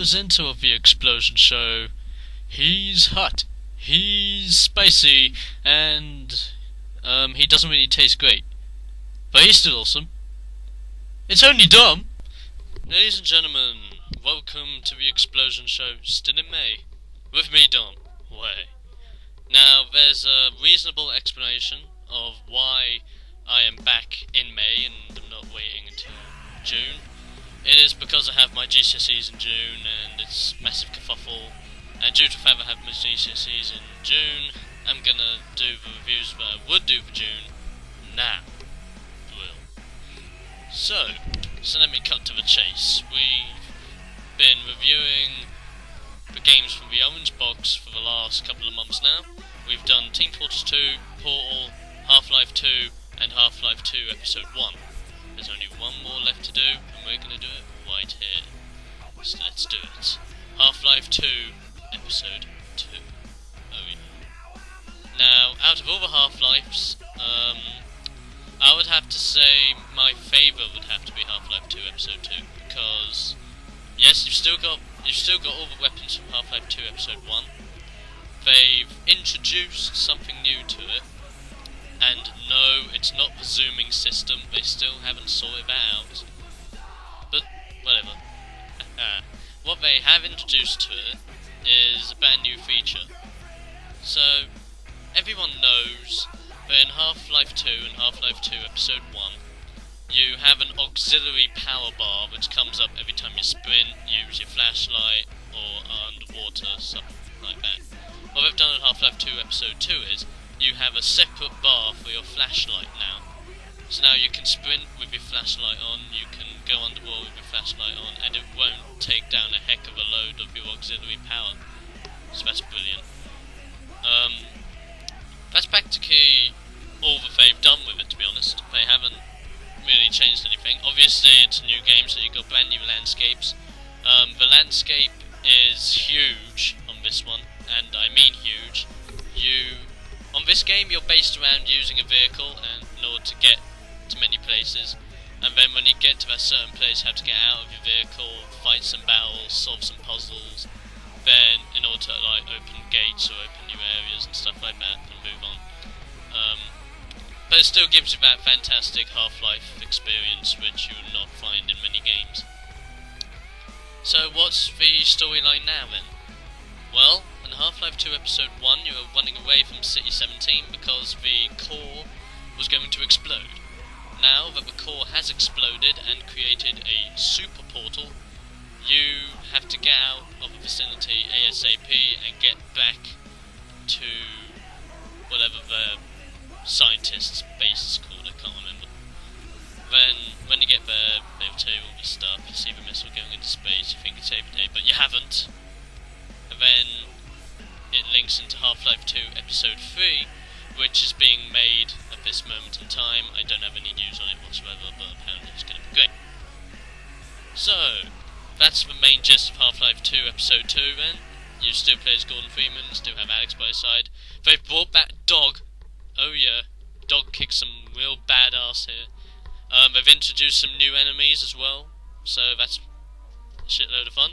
presenter of the Xplosion show. He's hot, he's spicy, and he doesn't really taste great. But he's still awesome. It's only Dom! Ladies and gentlemen, welcome to the Xplosion show, still in May, with me, Dom. Way. Now, there's a reasonable explanation of why I am back in May and I'm not waiting until June. It is because I have my GCSEs in June and it's massive kerfuffle, and due to the fact I have my GCSEs in June, I'm gonna do the reviews that I would do for June now. So let me cut to the chase. We've been reviewing the games from the Orange Box for the last couple of months now. We've done Team Fortress 2, Portal, Half-Life 2, and Half-Life 2 Episode 1. There's only one more left to do, and we're going to do it right here. So let's do it. Half-Life 2 Episode 2. Oh yeah. Now, out of all the Half-Lives, I would have to say my favourite would have to be Half-Life 2 Episode 2, because yes, you've still got all the weapons from Half-Life 2 Episode 1. They've introduced something new to it, and no, it's not the zooming system. They still haven't sorted that out. But whatever. What they have introduced to it is a brand new feature. So everyone knows that in Half-Life 2 and Half-Life 2 Episode 1, you have an auxiliary power bar which comes up every time you sprint, use your flashlight, or are underwater, something like that. What they've done in Half-Life 2 Episode 2 is, you have a separate bar for your flashlight now. So now you can sprint with your flashlight on, you can go underwater with your flashlight on, and it won't take down a heck of a load of your auxiliary power. So that's brilliant. That's practically all that they've done with it, to be honest. They haven't really changed anything. Obviously it's a new game, so you've got brand new landscapes. The landscape is huge on this one, and I mean huge. On this game you're based around using a vehicle and in order to get to many places, and then when you get to a certain place you have to get out of your vehicle, fight some battles, solve some puzzles, then in order to like open gates or open new areas and stuff like that and move on. But it still gives you that fantastic Half-Life experience which you will not find in many games. So what's the storyline now then? Well, in Half-Life 2 Episode 1 you were running away from City 17 because the core was going to explode. Now that the core has exploded and created a super portal, you have to get out of the vicinity ASAP and get back to whatever the scientist's base is called, I can't remember. Then, when you get there, they'll tell you all this stuff, you see the missile going into space, you think it's every day, but you haven't. And then, it links into Half-Life 2 Episode 3, which is being made at this moment in time. I don't have any news on it whatsoever, but apparently it's going to be great. So, that's the main gist of Half-Life 2 Episode 2 then. You still play as Gordon Freeman, still have Alex by his side. They've brought back Dog. Oh yeah, Dog kicks some real badass here. They've introduced some new enemies as well, so that's a shitload of fun.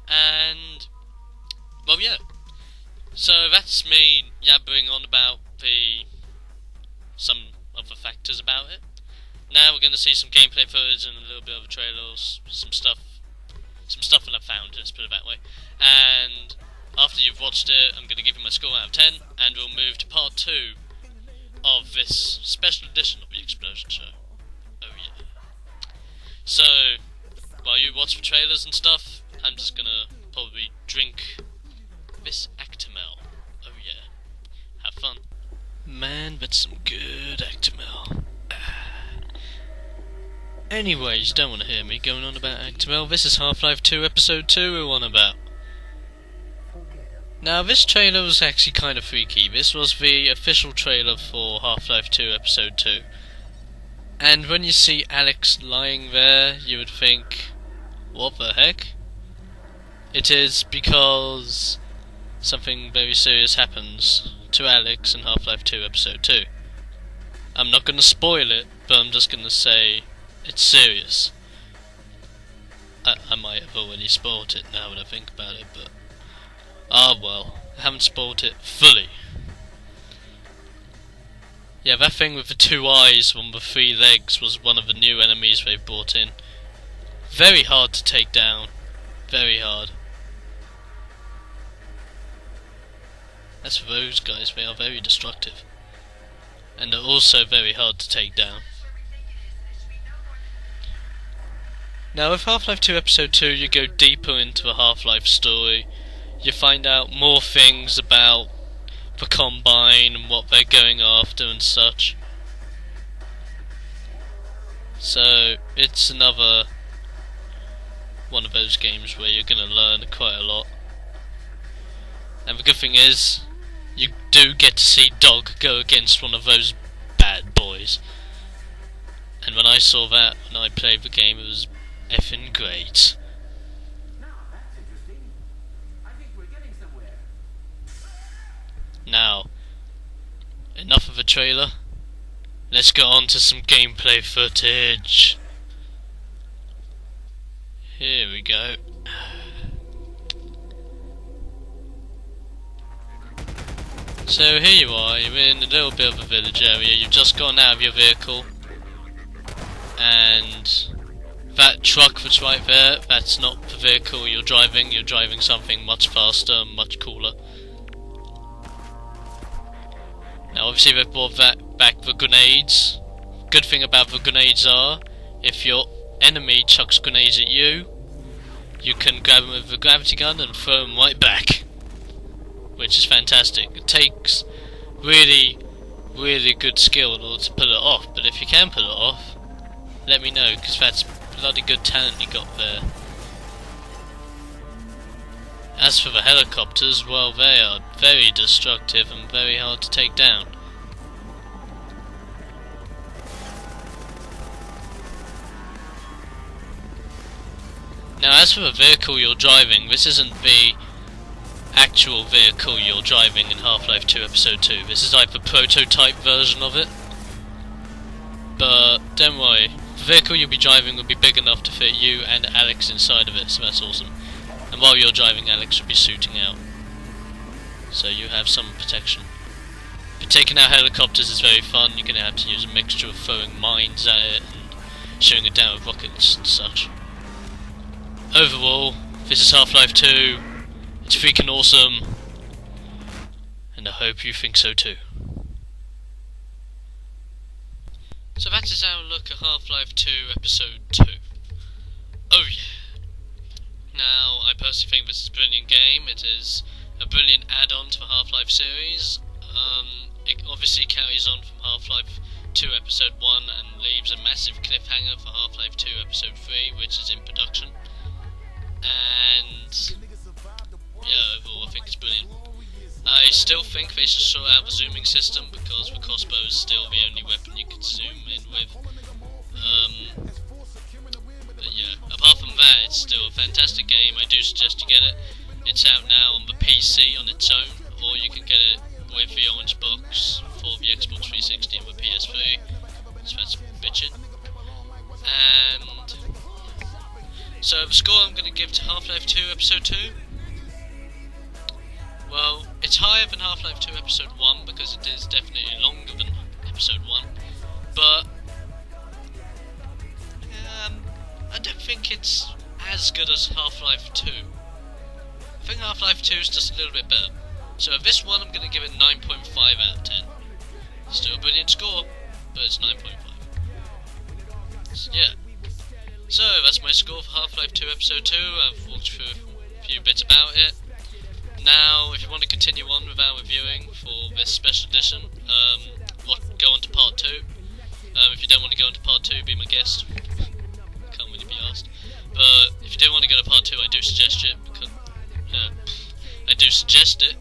And, well yeah. So that's me yabbering on about some of the factors about it. Now we're going to see some gameplay footage and a little bit of a trailer, some stuff that I've found, let's put it that way. And after you've watched it, I'm going to give you my score out of 10, and we'll move to part 2 of this special edition of the Xplosion show. Oh yeah. So, while you watch the trailers and stuff, I'm just going to probably drink this Actimel. Oh yeah. Have fun. Man, that's some good Actimel. Anyways, you don't want to hear me going on about Actimel. This is Half-Life 2 Episode 2 we're on about. Now, this trailer was actually kind of freaky. This was the official trailer for Half-Life 2 Episode 2. And when you see Alex lying there, you would think, what the heck? It is because something very serious happens to Alex in Half-Life 2 Episode 2. I'm not going to spoil it, but I'm just going to say it's serious. I might have already spoiled it now when I think about it, but ah well, I haven't spoiled it fully. Yeah, that thing with the 2 eyes on the 3 legs was one of the new enemies they've brought in. Very hard to take down. Very hard. As for those guys, they are very destructive. And they're also very hard to take down. Now with Half-Life 2 Episode 2 you go deeper into the Half-Life story. You find out more things about the Combine and what they're going after and such. So it's another one of those games where you're going to learn quite a lot. And the good thing is, you do get to see Dog go against one of those bad boys. And when I saw that, when I played the game, it was effing great. Now, enough of a trailer. Let's get on to some gameplay footage. Here we go. So here you are, you're in a little bit of a village area, you've just gotten out of your vehicle, and that truck that's right there, that's not the vehicle you're driving something much faster and much cooler. Now obviously they've brought back the grenades. Good thing about the grenades are, if your enemy chucks grenades at you, you can grab them with the gravity gun and throw them right back. Which is fantastic. It takes really good skill in order to pull it off, but if you can pull it off, let me know, because that's bloody good talent you got there. As for the helicopters, well, they are very destructive and very hard to take down. Now as for the vehicle you're driving, this isn't the actual vehicle you're driving in Half-Life 2 Episode 2. This is like the prototype version of it. But don't worry, the vehicle you'll be driving will be big enough to fit you and Alex inside of it, so that's awesome. And while you're driving, Alex will be suiting out, so you have some protection. But taking out helicopters is very fun. You're going to have to use a mixture of throwing mines at it and shooting it down with rockets and such. Overall, this is Half-Life 2. It's freaking awesome, and I hope you think so too. So that is our look at Half-Life 2 Episode 2. Oh yeah. Now, I personally think this is a brilliant game. It is a brilliant add-on to the Half-Life series. It obviously carries on from Half-Life 2 Episode 1 and leaves a massive cliffhanger for Half-Life 2 Episode 3, which is in production. And yeah, overall I think it's brilliant. I still think they should sort out the zooming system, because the crossbow is still the only weapon you can zoom in with. But yeah, apart from that, it's still a fantastic game. I do suggest you get it. It's out now on the PC on its own, or you can get it with the orange box for the Xbox 360 and the PS3. So that's bitchin'. And so the score I'm going to give to Half-Life 2 Episode 2, well, it's higher than Half-Life 2 Episode 1 because it is definitely longer than Episode 1, but I don't think it's as good as Half-Life 2. I think Half-Life 2 is just a little bit better. So this one I'm going to give it 9.5 out of 10. Still a brilliant score, but it's 9.5. So, yeah. So that's my score for Half-Life 2 Episode 2. I've walked through a few bits about it. Now, if you want to continue on with our reviewing for this special edition, go on to part 2. If you don't want to go on to part 2, be my guest. Can't really be asked. But if you do want to go to part 2, I do suggest it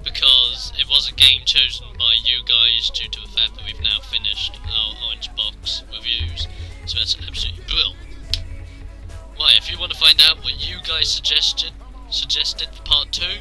because it was a game chosen by you guys due to the fact that we've now finished our orange box reviews. So that's absolutely brilliant. Right, if you want to find out what you guys suggested for part 2,